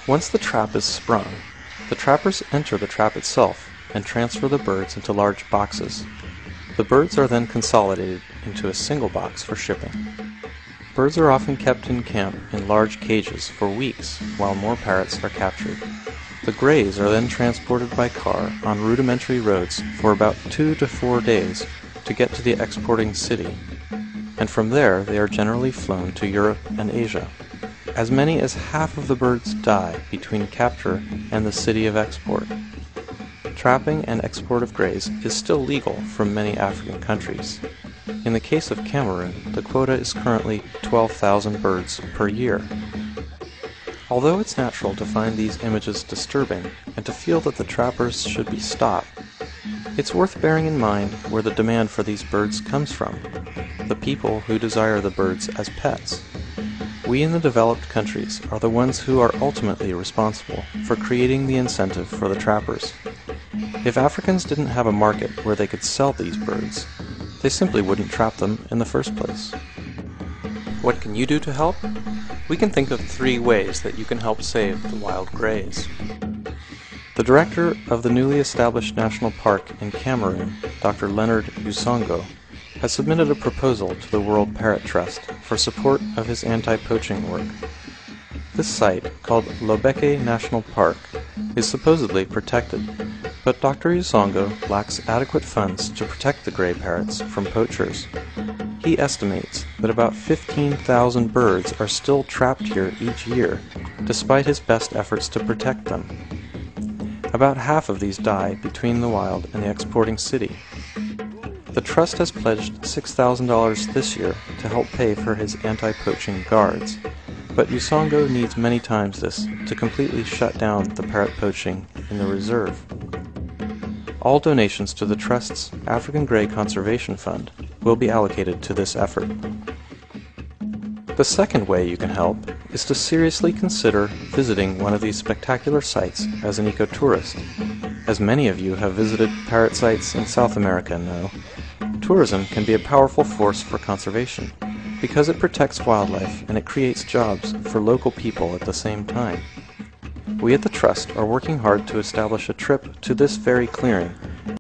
Once the trap is sprung, the trappers enter the trap itself and transfer the birds into large boxes. The birds are then consolidated into a single box for shipping. Birds are often kept in camp in large cages for weeks while more parrots are captured. The greys are then transported by car on rudimentary roads for about 2 to 4 days to get to the exporting city, and from there they are generally flown to Europe and Asia. As many as half of the birds die between capture and the city of export. Trapping and export of greys is still legal from many African countries. In the case of Cameroon, the quota is currently 12,000 birds per year. Although it's natural to find these images disturbing and to feel that the trappers should be stopped, it's worth bearing in mind where the demand for these birds comes from, the people who desire the birds as pets. We in the developed countries are the ones who are ultimately responsible for creating the incentive for the trappers. If Africans didn't have a market where they could sell these birds, they simply wouldn't trap them in the first place. What can you do to help? We can think of 3 ways that you can help save the wild greys. The director of the newly established national park in Cameroon, Dr. Leonard Usongo, has submitted a proposal to the World Parrot Trust for support of his anti-poaching work. This site, called Lobeke National Park, is supposedly protected, but Dr. Usongo lacks adequate funds to protect the gray parrots from poachers. He estimates that about 15,000 birds are still trapped here each year, despite his best efforts to protect them. About half of these die between the wild and the exporting city. The trust has pledged $6,000 this year to help pay for his anti-poaching guards, but Usongo needs many times this to completely shut down the parrot poaching in the reserve. All donations to the Trust's African Grey Conservation Fund will be allocated to this effort. The second way you can help is to seriously consider visiting one of these spectacular sites as an ecotourist. As many of you have visited parrot sites in South America know, tourism can be a powerful force for conservation because it protects wildlife and it creates jobs for local people at the same time. We at the Trust are working hard to establish a trip to this very clearing